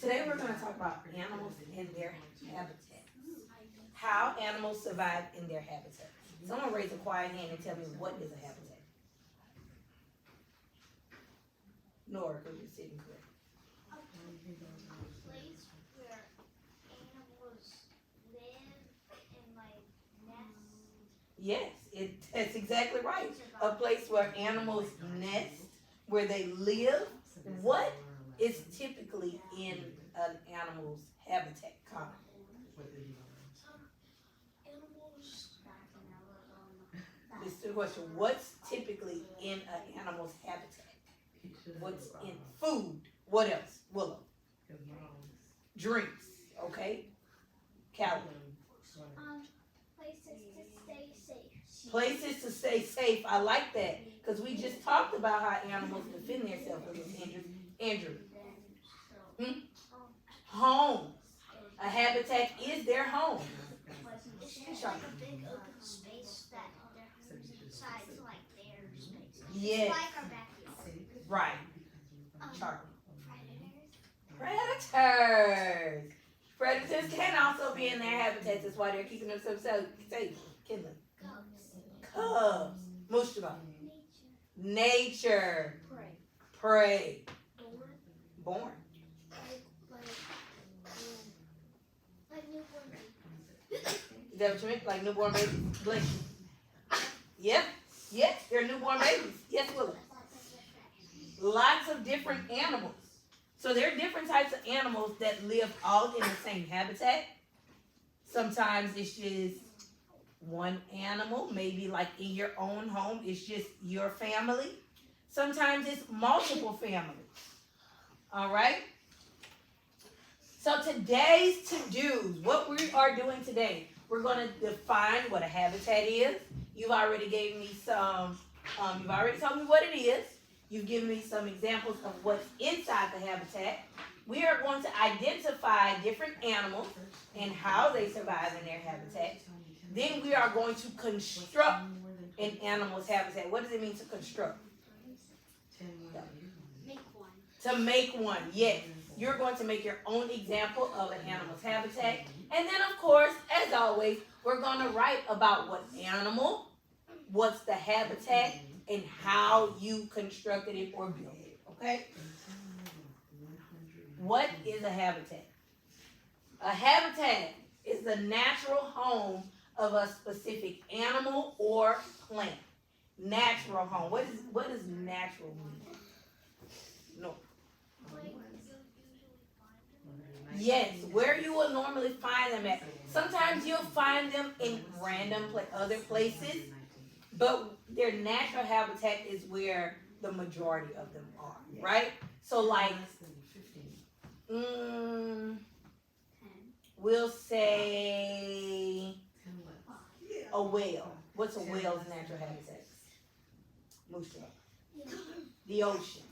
Today we're going to talk about animals and their habitats. How animals survive in their habitat. Someone raise a quiet hand and tell me what is a habitat. Nora, because you're sitting correct. A place where animals live and like nest. Yes, that's exactly right. A place where animals nest, where they live. What is typically in an animal's habitat, Connor? Animals. This is the question. What's typically in an animal's habitat? What's in food? What else? Willow. Drinks. Okay. Calvin. Places to stay safe. Places to stay safe. I like that because we just talked about how animals defend themselves against Andrew. Andrew. Home. A habitat is their home. It's like a big open space that they're inside to like their space. Yes. It's like our backyard. Right. Charlie. Predators. Predators. Predators can also be in their habitats. That's why they're keeping themselves safe. Kinley. Cubs. Mushaba. Nature. Prey. Prey. Born. Born. Like newborn babies. Is that what you meant? Like newborn babies? Bless you. Yep. Yes, they're newborn babies. Yes, Willow. Lots of different animals. So there are different types of animals that live all in the same habitat. Sometimes it's just one animal, maybe like in your own home, it's just your family. Sometimes it's multiple families. All right? So today's to-dos, what we are doing today, we're going to define what a habitat is. You've already gave me some, you've already told me what it is. You've given me some examples of what's inside the habitat. We are going to identify different animals and how they survive in their habitat. Then we are going to construct an animal's habitat. What does it mean to construct? Make one. To make one, yes. You're going to make your own example of an animal's habitat. And then, of course, as always, we're going to write about what animal, what's the habitat, and how you constructed it or built it, okay? What is a habitat? A habitat is the natural home of a specific animal or plant. Natural home. What does natural mean? No. Like you usually find them. Yes, where you will normally find them at. Sometimes you'll find them in random other places, but their natural habitat is where the majority of them are, right? So like, we'll say a whale. What's a whale's natural habitat? Musha. The ocean.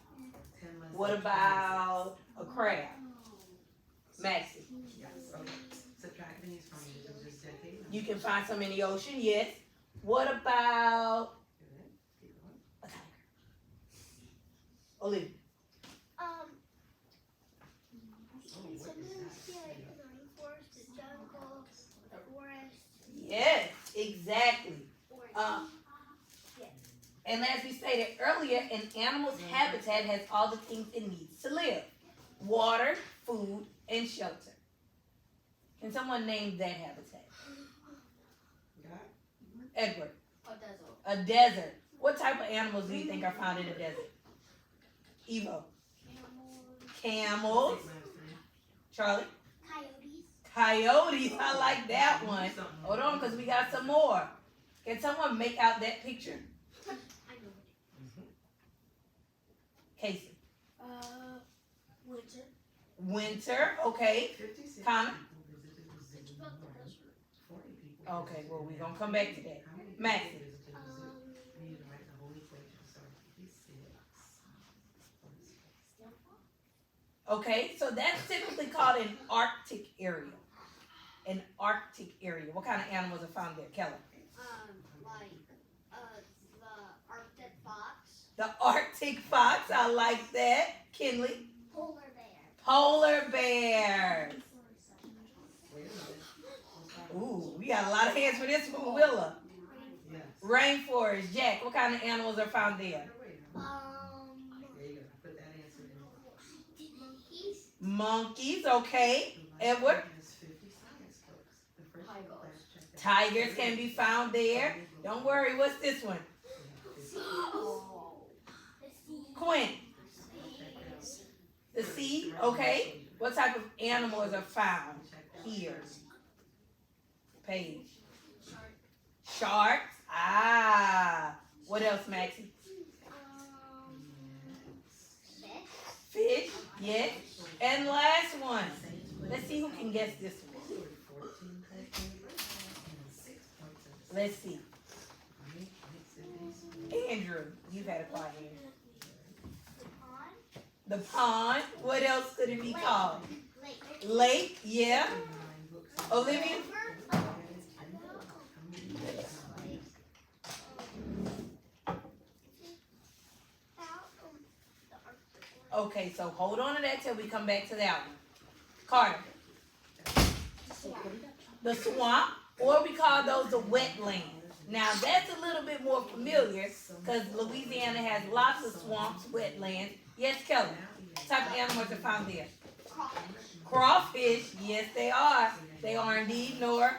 What about a crab? Maxie. You can find some in the ocean, yes. What about a tiger? Olivia. Sometimes get in the rainforest, the jungle, the forest. Yes, exactly. Or And as we stated earlier, an animal's habitat has all the things it needs to live. Water, food, and shelter. Can someone name that habitat? Edward. a desert. A desert. What type of animals do you think are found in a desert? Evo. Camels. Camels. Charlie. Coyotes. Coyotes. I like that one. Hold on, because we got some more. Can someone make out that picture? I know. Casey. Winter. Winter. Okay. Connor. It's about the desert. Okay, well, we're going to come back to that. Maxie. Okay, so that's typically called an Arctic area. An Arctic area. What kind of animals are found there, Keller? Like the Arctic fox. The Arctic fox. I like that. Kinley. Polar bear. Polar bears. Ooh, we got a lot of hands for this one. Willa. Rainforest. Jack, what kind of animals are found there? Monkeys, okay. Edward? Tigers can be found there. Don't worry, what's this one? Quinn? The sea, okay. What type of animals are found here? Paige. Sharks. Ah. What else, Maxie? Fish. Yes. And last one. Let's see who can guess this one. Let's see. Andrew, you've had a quiet hand. The pond. What else could it be called? Lake. Yeah. Olivia? Okay, so hold on to that till we come back to that one. Carter. The swamp, or we call those the wetlands. Now that's a little bit more familiar because Louisiana has lots of swamps, wetlands. Yes, Kelly. What type of animals are found there? Crawfish. Yes, they are. They are indeed, Nora.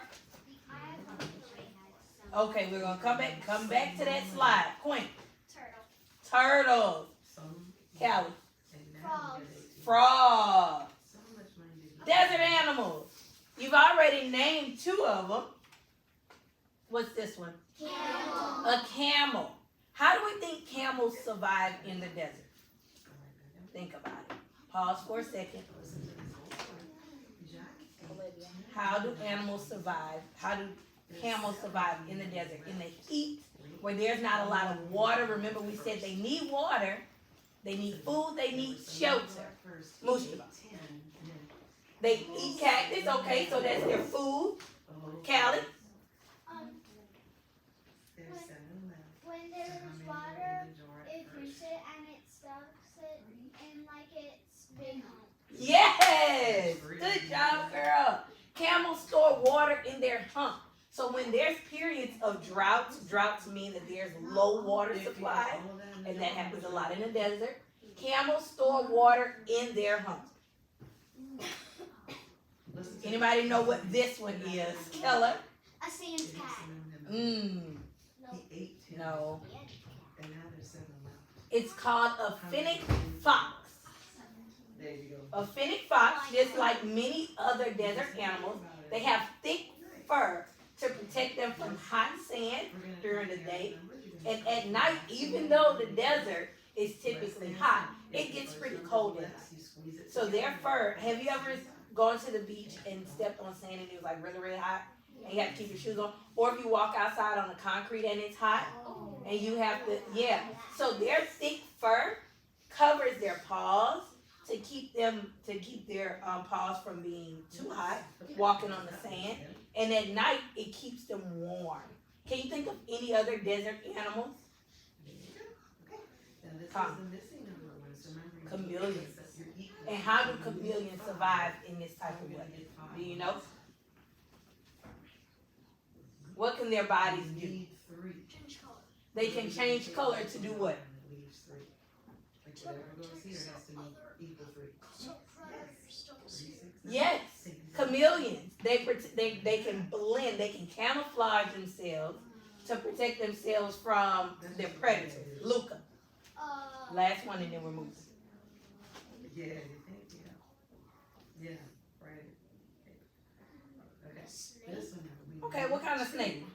Okay, we're gonna come back to that slide. Quinn. Turtles. Callie. Frogs. Desert animals. You've already named two of them. What's this one? Camel. A camel. How do we think camels survive in the desert? Think about it. Pause for a second. How do animals survive? How do camels survive in the desert? In the heat, where there's not a lot of water. Remember we said they need water. They need food. They need shelter. Mushroom. They eat cactus. Okay, so that's their food. Callie? When there's water, it drinks it and it stuffs it in like its big home. Yes! Good job, girl. Camels store water in their hump. So when there's periods of droughts mean that there's low water supply, and that happens a lot in the desert. Camels store water in their hump. Anybody know what this one is? Keller? A sand cat. No. It's called a fennec fox. A fennec fox, just like many other desert animals, they have thick fur to protect them from hot sand during the day. And at night, even though the desert is typically hot, it gets pretty cold at night. So their fur, have you ever gone to the beach and stepped on sand and it was like really, really hot? And you have to keep your shoes on? Or if you walk outside on the concrete and it's hot, and you have to, yeah. So their thick fur covers their paws to keep their paws from being too hot, walking on the sand. And at night, it keeps them warm. Can you think of any other desert animals? Chameleons. And how do chameleons survive in this type of weather? Do you know? What can their bodies do? They can change color to do what? Yes, chameleons. They can blend. They can camouflage themselves to protect themselves from their predators. Luca. Last one, and then we're moving. Okay, what kind of snake?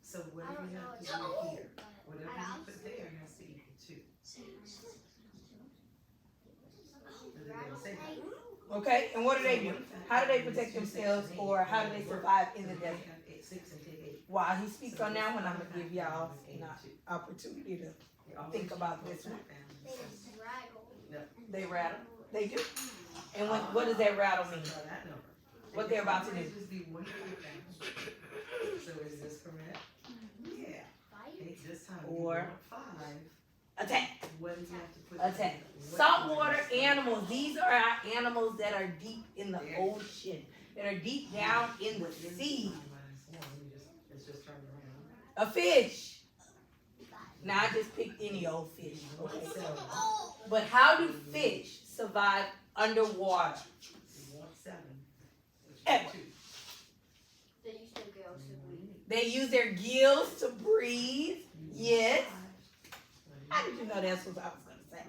So what do we have to do here? Whatever you put there has to equal 2. Okay, and what do? How do they protect themselves, or how do they survive in the desert? While he speaks on that one, I'm going to give y'all an opportunity to think about this one. They rattle. They do. And what does that rattle mean? What they're about to do. So is this correct? Yeah. This time Or Attack. What does he have to put? Attack. What- Saltwater animals. These are our animals that are deep in the ocean, that are deep down in the sea. It's just turned around. A fish. Now I just picked any old fish. Okay. But how do fish survive underwater? You want 7. Edward. They use their gills to breathe. Yes. How did you know that's what I was going to say?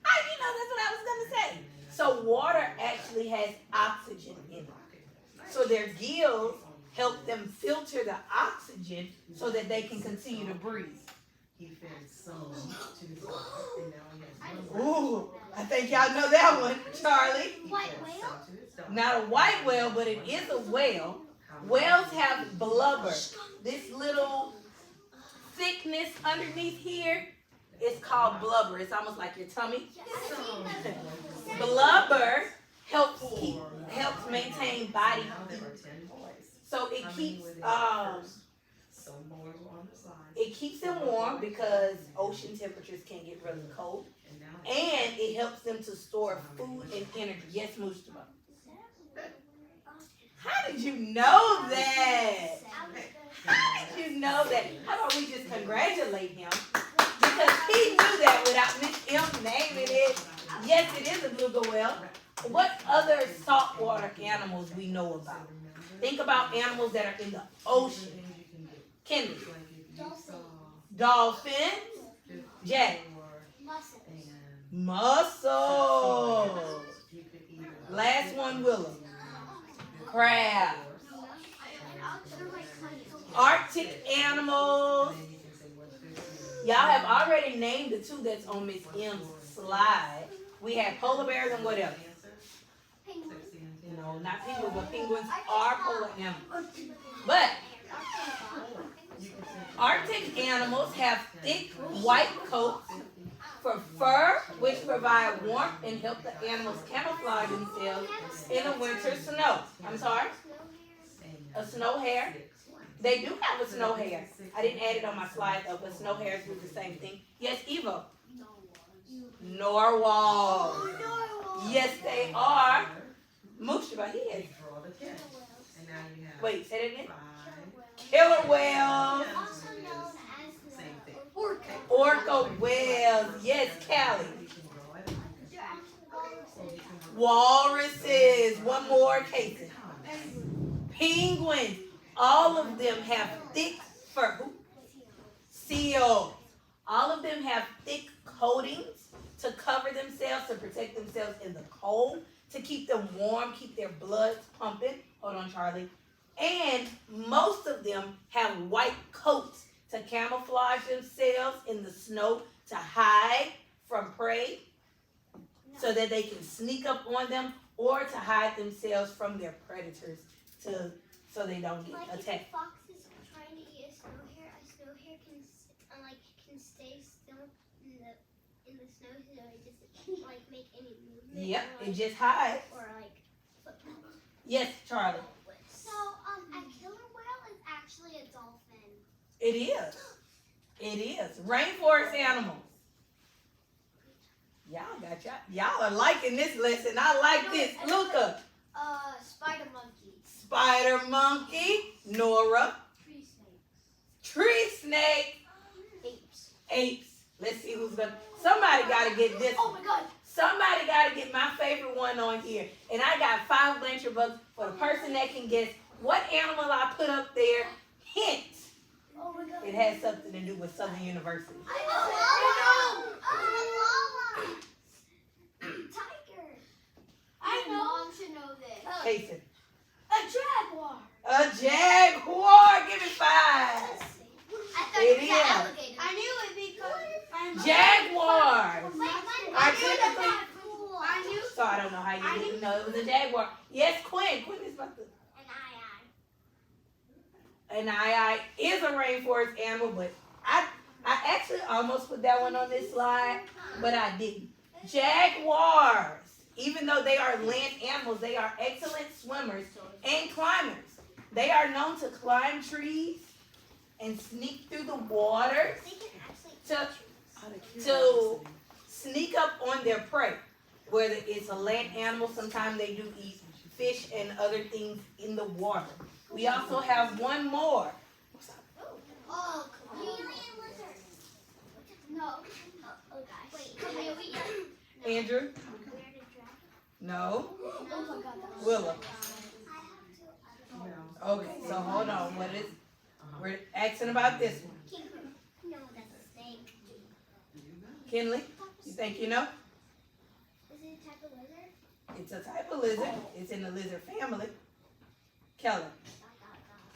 How did you know that's what I was going to say? So water actually has oxygen in it. So their gills help them filter the oxygen so that they can continue to breathe. He fed some to his wife, and now he has one. Ooh, I think y'all know that one, Charlie. He White fed whale? some to his dog. Not a white whale, but it is a whale. Whales have blubber. This little thickness underneath here is called blubber. It's almost like your tummy. Blubber helps maintain body Now there heat. are 10 boys. So it How many keeps were there first? Some boys were on the side. it keeps them warm because ocean temperatures can get really cold, And now and it helps them to store food and energy. Yes, Mustafa. How did you know that? How did you know that? How about we just congratulate him? Because he knew that without Miss M naming it. Yes, it is a beluga whale. What other saltwater animals we know about? Think about animals that are in the ocean. Kendall. Dolphins. Jack. Mussels. Last one, Willow. Crab. Arctic animals. Y'all have already named the 2 that's on Miss M's slide. We have polar bears and what else? No, not penguins, but penguins are polar animals. But Arctic animals have thick white coats for fur, which provide warmth and help the animals camouflage themselves in the winter snow. I'm sorry? A snow hare? They do have a snow hare. I didn't add it on my slide though, but snow hares do the same thing. Yes, Evo? Narwhal. Yes, they are. Mustafa, he is. Wait, say it again. Killer whales. Also known as Same thing. Orca whales. Yes, Callie. Walruses. One more, Casey. Penguins. All of them have thick fur. Seals. All of them have thick coatings to cover themselves, to protect themselves in the cold, to keep them warm, keep their blood pumping. Hold on, Charlie. And most of them have white coats to camouflage themselves in the snow, to hide from prey, so that they can sneak up on them, or to hide themselves from their predators, so they don't get Like if attacked. a fox is trying to eat a snow hare can stay still in the snow, so it just like make any movement. Yep, or, it just hides. or like footprints. Yes, Charlie. So a killer whale is actually a dolphin. It is. It is. Rainforest animals. Y'all are liking this lesson. I like this. Luca. Spider monkey. Spider monkey. Nora. Tree snakes. Tree snake. Apes. Apes. Let's see who's gonna. Somebody gotta get this Oh one. my god. Somebody gotta get my favorite one on here. And I got 5 Blanchard bucks for the person that can guess what animal I put up there. Hint. Oh my god. It has something to do with Southern University. I know. Tiger. I know. Mom should know this. Jason. A jaguar. A jaguar. Give me 5. I thought It it was is. an alligator. I knew it because Jaguars. I knew So I don't know how you didn't know it was a jaguar. Yes, Quinn. Quinn is about to. An eye is a rainforest animal, but I actually almost put that one on this slide, but I didn't. Jaguars, even though they are land animals, they are excellent swimmers and climbers. They are known to climb trees and sneak through the waters. They can actually To, to sneak up on their prey. Whether it's a land animal, sometimes they do eat fish and other things in the water. We also have one more. Oh, chameleon lizard. No. Oh gosh. Wait, chameleon. Andrew? No. Willa. Okay, so hold on. What is? We're asking about this one. No, that's a snake. Kinley, you think you know? Is it a type of lizard? It's a type of lizard. It's in the lizard family. Keller.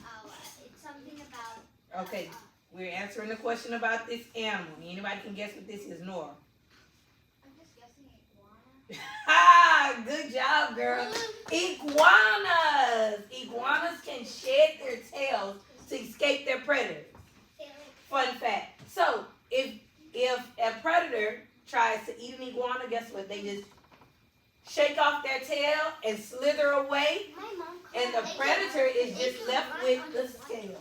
Oh, it's something about. Okay, we're answering the question about this animal. Anybody can guess what this is, Nora? I'm just guessing iguana. Ha! Good job, girl. Iguanas. Iguanas can shed their tails to escape their predators. Fun fact. So, if a predator tries to eat an iguana, guess what? They just shake off their tail and slither away, and the predator is just left with the scales.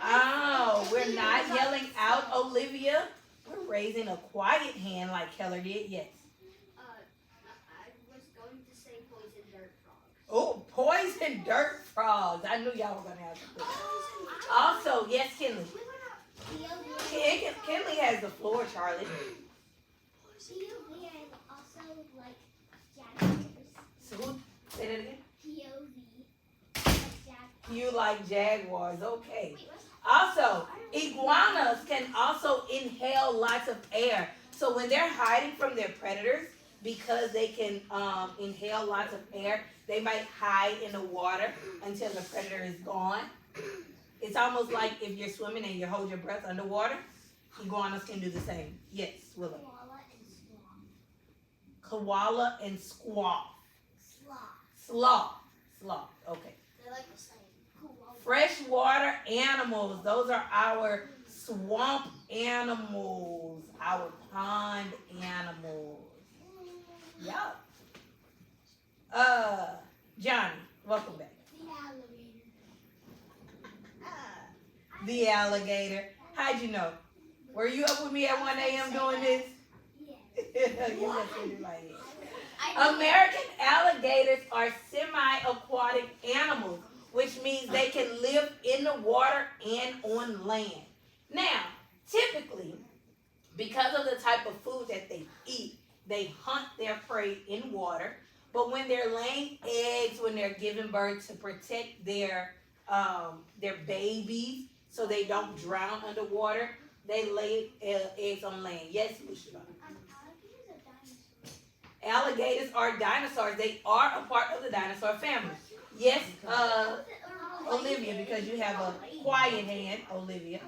Oh, we're not yelling out, Olivia. We're raising a quiet hand like Keller did. Yes. I was going to say poison dirt frogs. Oh, poison dirt frogs. I knew y'all were going to have to. Also, yes, Kinley. Kinley has the floor, Charlie. POV and also like jaguars. So who? Say that again. POV. Like jaguars. You like jaguars. Okay. Also, iguanas can also inhale lots of air. So when they're hiding from their predators, because they can inhale lots of air, they might hide in the water until the predator is gone. It's almost like if you're swimming and you hold your breath underwater, iguanas can do the same. Yes, Willow. Koala and squaw. Sloth. Okay. They're like the same. Freshwater animals. Those are our swamp animals, our pond animals. Yeah. Johnny, welcome back. The alligator. How'd you know? Were you up with me at 1 a.m. doing this? You must have been like it. American alligators are semi-aquatic animals, which means they can live in the water and on land. Now, typically, because of the type of food that they eat, they hunt their prey in water. But when they're laying eggs, when they're giving birth to protect their babies so they don't drown underwater, they lay eggs on land. Yes, Lucia? Alligators are dinosaurs. They are a part of the dinosaur family. Yes, Olivia, because you have a quiet hand, Olivia.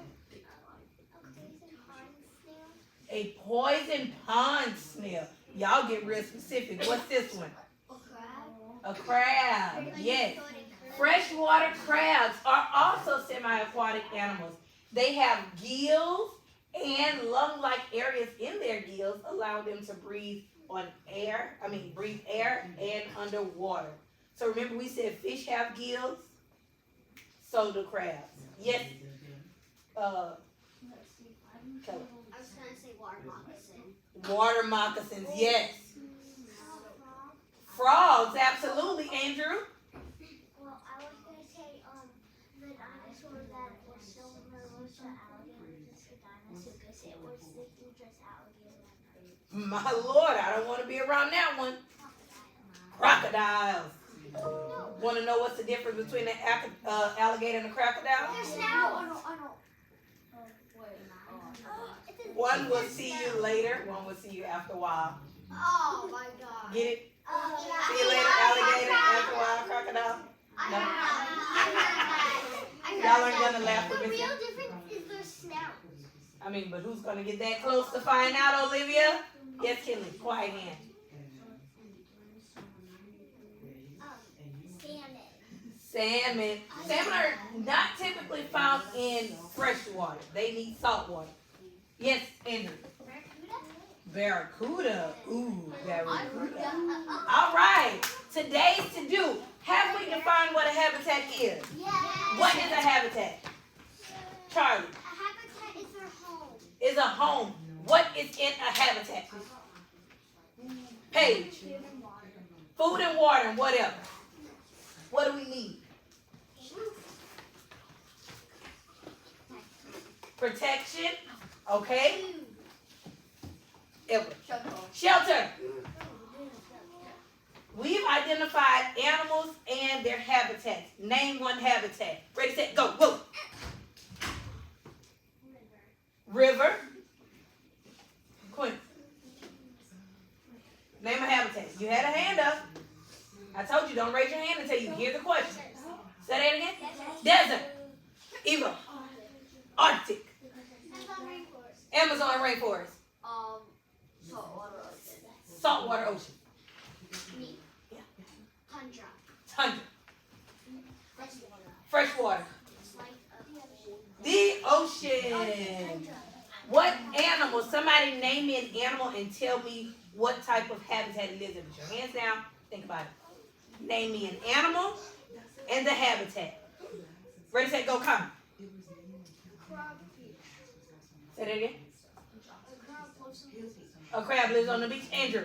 A poison pond snail. Y'all get real specific. What's this one? A crab. Yes. Freshwater crabs are also semi-aquatic animals. They have gills and lung-like areas in their gills, allow them to breathe air and underwater. So remember we said fish have gills? So do crabs. Yes. Kelly. I was going to say water moccasin. Water moccasins, yes. Frogs, absolutely, Andrew. Well, I was going to say the dinosaur that was similar to alligators, the dinosaur because it was literally just alligators. My Lord, I don't want to be around that one. Crocodiles. Want to know what's the difference between the alligator and the crocodile? There's snout. I know. One will see you later, one will see you after a while. Oh my God. Get it? See you later, alligator, after a while, crocodile. No? Y'all aren't going to laugh with The me. real difference is their snout. I mean, but who's going to get that close to find out, Olivia? Yes, Kinley, quiet hand. Salmon. Salmon are not typically found in fresh water. They need salt water. Yes, Andrew. Barracuda. Ooh, barracuda. All right. Today's to do. Have we defined what a habitat is? Yeah. What is a habitat? Charlie. A habitat is their home. Is a home. What is in a habitat? Page. Food and water and whatever. What do we need? Protection. Okay. Shelter. We've identified animals and their habitats. Name one habitat. Ready, set, go. Whoa. River. Quinn. Name a habitat. You had a hand up. I told you don't raise your hand until you hear the question. Say that again. Desert. Eva. Arctic. Amazon rainforest. Saltwater ocean. Saltwater ocean. Me. Yeah. Tundra. Tundra. Freshwater. Freshwater. It's like The ocean. What animal? Somebody name me an animal and tell me what type of habitat it lives in. Put your hands down. Think about it. Name me an animal and the habitat. Ready, set, go, come. Say that again. A crab lives on the beach. Andrew.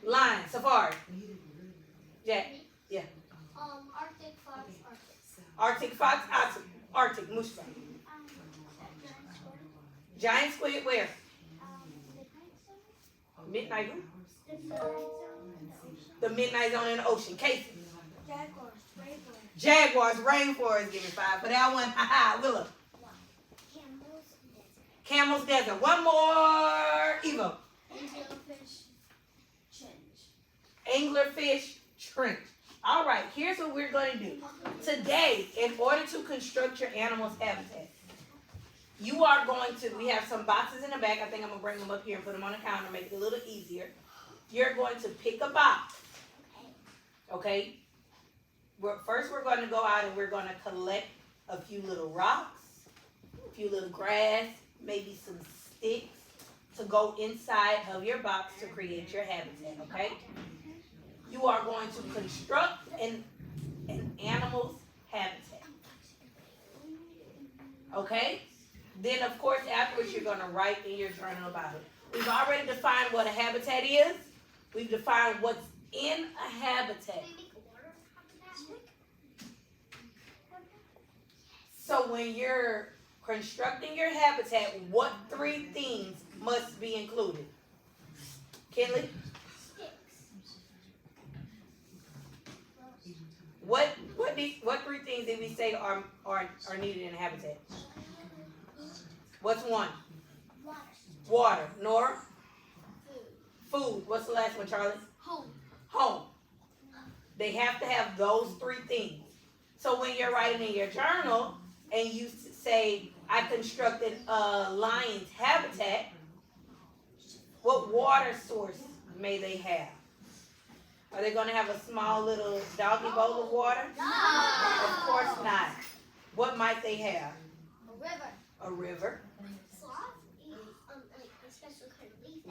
Lion. Safari. Jack. Yeah. Arctic fox. Arctic fox. Arctic. Moose fox. Giant squid where? Midnight who? The midnight zone in the ocean. Casey. Jaguars. Rainforest. Give me 5 for that one. Haha. Willow. Camel's desert. One more. Evo. Anglerfish trench. All right, here's what we're going to do. Today, in order to construct your animal's habitat, you are going to, we have some boxes in the back. I think I'm going to bring them up here and put them on the counter, make it a little easier. You're going to pick a box. Okay? First, we're going to go out and we're going to collect a few little rocks, a few little grass, maybe some sticks to go inside of your box to create your habitat, okay? You are going to construct an animal's habitat, okay? Then, of course, afterwards, you're going to write in your journal about it. We've already defined what a habitat is. We've defined what's in a habitat. So when you're constructing your habitat, what 3 things must be included? Kinley? What 3 things did we say are needed in a habitat? What's one? Water. Nora? Food. What's the last one, Charlie? Home. They have to have those 3 things. So when you're writing in your journal and you say, I constructed a lion's habitat, what water source may they have? Are they going to have a small little doggy bowl of water? No. Of course not. What might they have? A river. A river. Sloths eat a special kind of leaf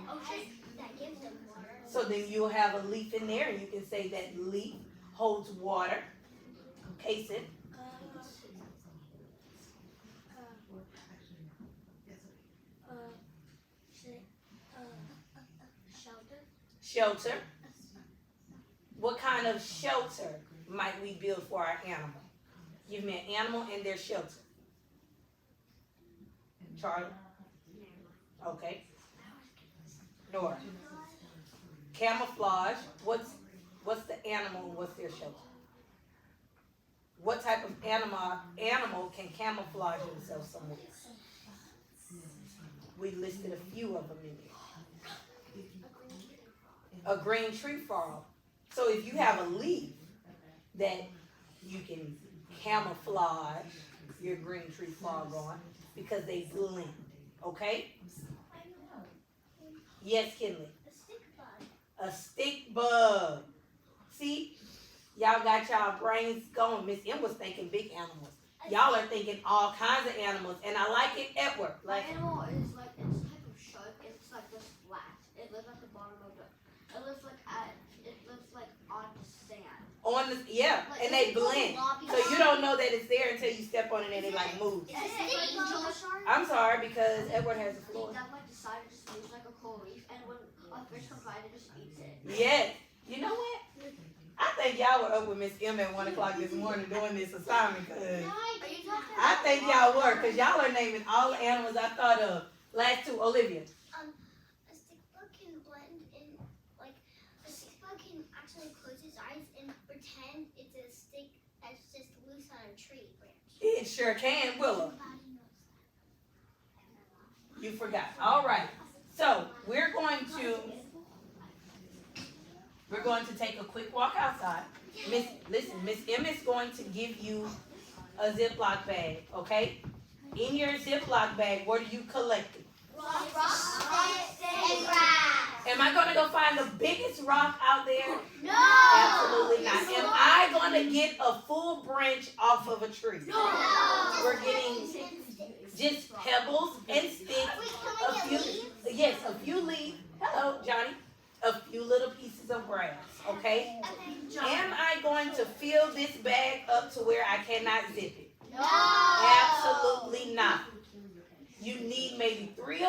that gives them water. So then you'll have a leaf in there, and you can say that leaf holds water. Case it. Shelter. What kind of shelter might we build for our animal? Give me an animal and their shelter. Charlie? Okay. Nora? Camouflage. What's the animal and what's their shelter? What type of animal can camouflage themselves somewhere? We listed a few of them in there. A green tree frog. So if you have a leaf that you can camouflage your green tree frog on because they blend. Okay? Yes, Kinley. A stick bug. See? Y'all got y'all brains going. Miss M was thinking big animals. Y'all are thinking all kinds of animals. And I like it, Edward. My animal is like, it's a type of shark. It's like this flat. It lives at the bottom of the, it lives like on the sand. On the and they blend. So you don't know that it's there until you step on it and it like moves. I'm sorry because Edward has the floor. That might decide it just moves like a coral reef, and when a fish comes by, it just eats it. Yes. You know what? I think y'all were up with Miss M at 1 o'clock this morning doing this assignment because I think y'all were because y'all are naming all the animals I thought of. Last two, Olivia. A stick bug can blend in, like, a stick bug can actually close its eyes and pretend it's a stick that's just loose on a tree branch. It sure can, Willow. Everybody knows that. You forgot. All right. So we're going to take a quick walk outside. Miss M is going to give you a Ziploc bag, okay? In your Ziploc bag, what are you collecting? Rocks and grass. Am I going to go find the biggest rock out there? No. Absolutely not. Am I going to get a full branch off of a tree? No. We're getting just pebbles and sticks. A few leaves. Hello, Johnny. A few little pieces of grass, okay? Am I going to fill this bag up to where I cannot zip it? No. Absolutely not. You need maybe 3 or